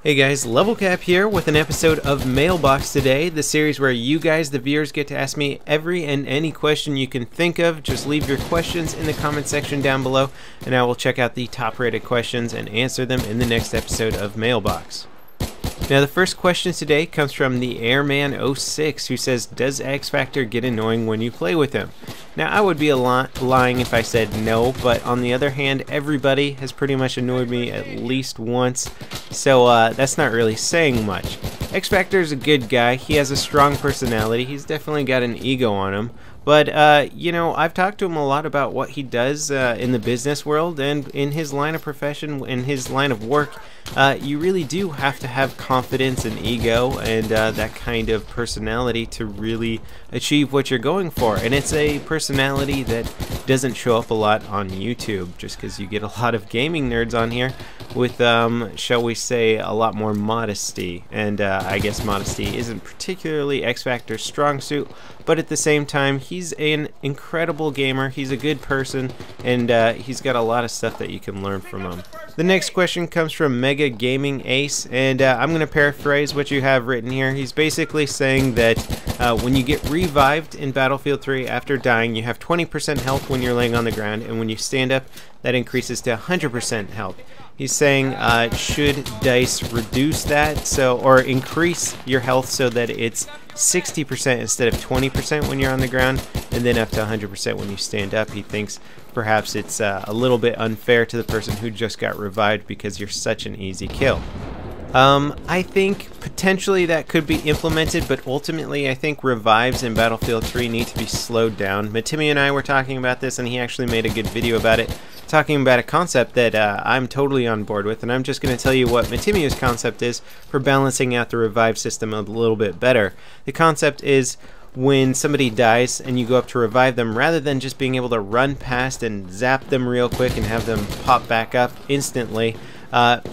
Hey guys, LevelCap here with an episode of Mailbox today, the series where you guys, the viewers, get to ask me every and any question you can think of. Just leave your questions in the comment section down below, and I will check out the top rated questions and answer them in the next episode of Mailbox. Now the first question today comes from the Airman06, who says, does X Factor get annoying when you play with him? Now I would be lying if I said no, but on the other hand, everybody has pretty much annoyed me at least once, so that's not really saying much. X Factor is a good guy, he has a strong personality, he's definitely got an ego on him. But, you know, I've talked to him a lot about what he does in the business world, and in his line of profession, in his line of work, you really do have to have confidence and ego and that kind of personality to really achieve what you're going for. And it's a personality that doesn't show up a lot on YouTube, just because you get a lot of gaming nerds on here with, shall we say, a lot more modesty. And I guess modesty isn't particularly X Factor's strong suit, but at the same time, he's an incredible gamer, he's a good person, and he's got a lot of stuff that you can learn from him. The next question comes from Mega Gaming Ace, and I'm going to paraphrase what you have written here. He's basically saying that when you get revived in Battlefield 3 after dying, you have 20% health when you're laying on the ground, and when you stand up, that increases to 100% health. He's saying, should DICE reduce that, or increase your health so that it's 60% instead of 20% when you're on the ground, and then up to 100% when you stand up. He thinks perhaps it's a little bit unfair to the person who just got revived because you're such an easy kill. I think potentially that could be implemented, but ultimately I think revives in Battlefield 3 need to be slowed down. Matimi and I were talking about this, and he actually made a good video about it, talking about a concept that I'm totally on board with, and I'm just going to tell you what Matimi's concept is for balancing out the revive system a little bit better. The concept is when somebody dies and you go up to revive them, rather than just being able to run past and zap them real quick and have them pop back up instantly,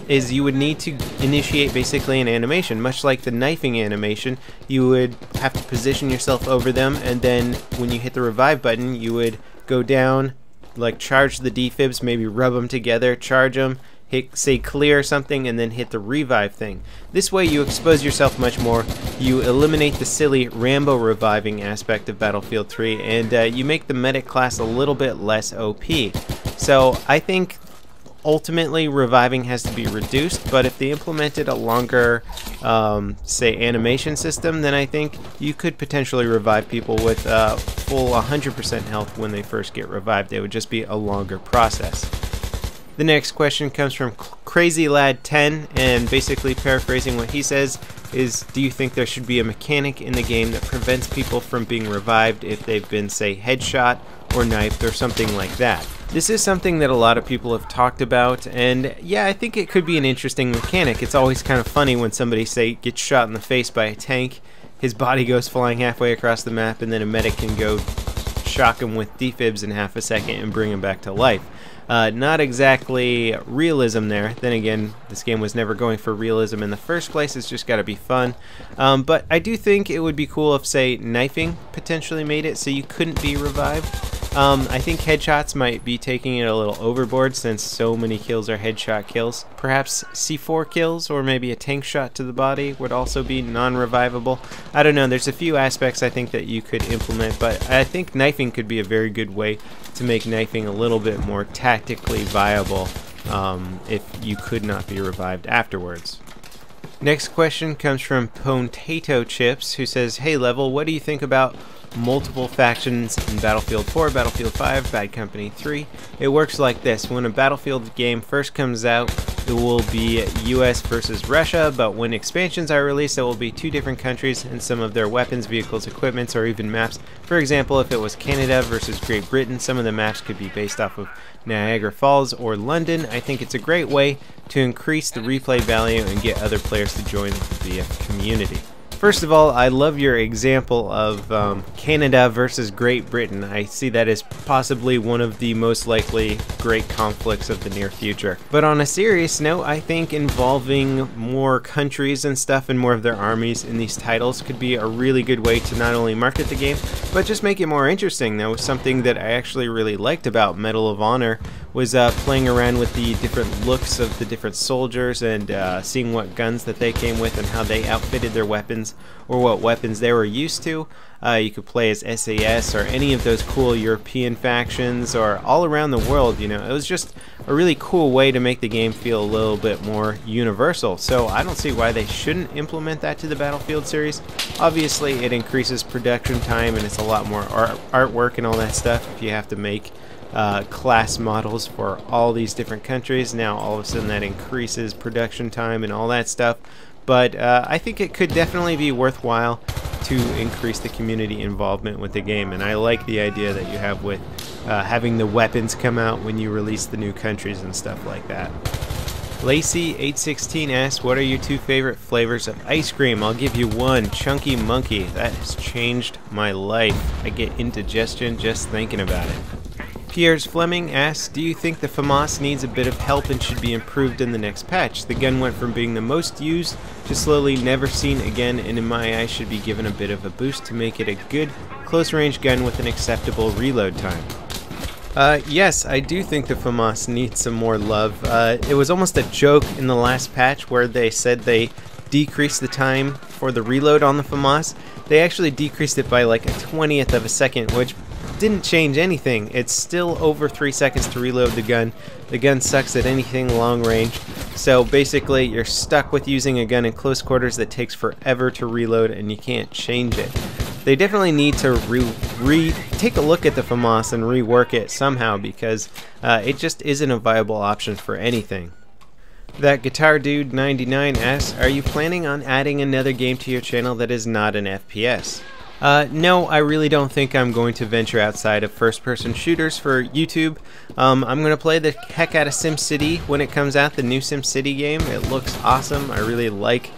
is you would need to initiate basically an animation, much like the knifing animation. You would have to position yourself over them, and then when you hit the revive button, you would go down, like charge the defibs, maybe rub them together, charge them, hit, say clear or something, and then hit the revive thing. This way you expose yourself much more, you eliminate the silly Rambo reviving aspect of Battlefield 3, and you make the medic class a little bit less OP. So I think ultimately reviving has to be reduced, but if they implemented a longer, say, animation system, then I think you could potentially revive people with full 100% health when they first get revived. It would just be a longer process. The next question comes from CrazyLad10, and basically paraphrasing what he says is, do you think there should be a mechanic in the game that prevents people from being revived if they've been, say, headshot or knifed or something like that? This is something that a lot of people have talked about, and yeah, I think it could be an interesting mechanic. It's always kind of funny when somebody, say, gets shot in the face by a tank, his body goes flying halfway across the map, and then a medic can go shock him with defibs in half a second and bring him back to life. Not exactly realism there. Then again, this game was never going for realism in the first place. It's just got to be fun. But I do think it would be cool if, say, knifing potentially made it so you couldn't be revived. I think headshots might be taking it a little overboard since so many kills are headshot kills. Perhaps C4 kills or maybe a tank shot to the body would also be non-revivable. I don't know, there's a few aspects I think that you could implement, but I think knifing could be a very good way to make knifing a little bit more tactically viable if you could not be revived afterwards. Next question comes from Potato Chips, who says, hey Level, what do you think about multiple factions in Battlefield 4, Battlefield 5, Bad Company 3. It works like this. When a Battlefield game first comes out, it will be US versus Russia, but when expansions are released, it will be two different countries and some of their weapons, vehicles, equipments, or even maps. For example, if it was Canada versus Great Britain, some of the maps could be based off of Niagara Falls or London. I think it's a great way to increase the replay value and get other players to join the community. First of all, I love your example of Canada versus Great Britain. I see that as possibly one of the most likely great conflicts of the near future. But on a serious note, I think involving more countries and stuff and more of their armies in these titles could be a really good way to not only market the game, but just make it more interesting. That was something that I actually really liked about Medal of Honor was playing around with the different looks of the different soldiers and seeing what guns that they came with and how they outfitted their weapons or what weapons they were used to. You could play as SAS or any of those cool European factions or all around the world. You know, it was just a really cool way to make the game feel a little bit more universal. So I don't see why they shouldn't implement that to the Battlefield series. Obviously, it increases production time and it's a lot more artwork and all that stuff if you have to make class models for all these different countries. Now all of a sudden that increases production time and all that stuff, but I think it could definitely be worthwhile to increase the community involvement with the game, and I like the idea that you have with having the weapons come out when you release the new countries and stuff like that. Lacey816 asks, what are your 2 favorite flavors of ice cream? I'll give you one, Chunky Monkey. That has changed my life. I get indigestion just thinking about it. Piers Fleming asks, do you think the FAMAS needs a bit of help and should be improved in the next patch? The gun went from being the most used to slowly never seen again, and in my eyes should be given a bit of a boost to make it a good close-range gun with an acceptable reload time. Yes, I do think the FAMAS needs some more love. It was almost a joke in the last patch where they said they decreased the time for the reload on the FAMAS. They actually decreased it by like a 20th of a second, which didn't change anything. It's still over 3 seconds to reload the gun. The gun sucks at anything long range. So basically you're stuck with using a gun in close quarters that takes forever to reload and you can't change it. They definitely need to take a look at the FAMAS and rework it somehow, because it just isn't a viable option for anything. That Guitar Dude 99 asks, are you planning on adding another game to your channel that is not an FPS? No, I really don't think I'm going to venture outside of first-person shooters for YouTube. I'm going to play the heck out of SimCity when it comes out, the new SimCity game. It looks awesome. I really like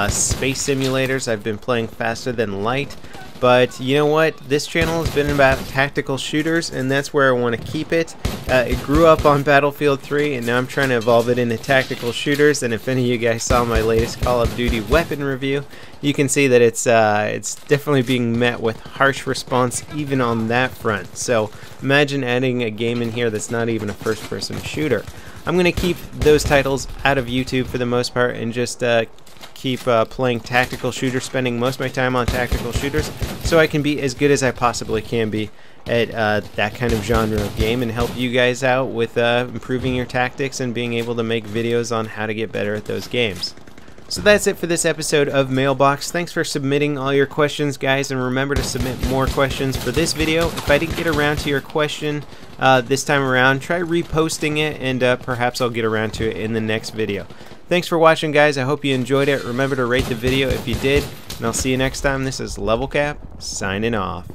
space simulators. I've been playing faster than light. But you know what? This channel has been about tactical shooters, and that's where I want to keep it. It grew up on Battlefield 3, and now I'm trying to evolve it into tactical shooters. And if any of you guys saw my latest Call of Duty weapon review, you can see that it's definitely being met with harsh response even on that front. So imagine adding a game in here that's not even a first-person shooter. I'm going to keep those titles out of YouTube for the most part and just keep playing tactical shooters, spending most of my time on tactical shooters, so I can be as good as I possibly can be at that kind of genre of game and help you guys out with improving your tactics and being able to make videos on how to get better at those games. So that's it for this episode of Mailbox. Thanks for submitting all your questions, guys, and remember to submit more questions for this video. If I didn't get around to your question this time around, try reposting it, and perhaps I'll get around to it in the next video. Thanks for watching, guys. I hope you enjoyed it. Remember to rate the video if you did, and I'll see you next time. This is LevelCap, signing off.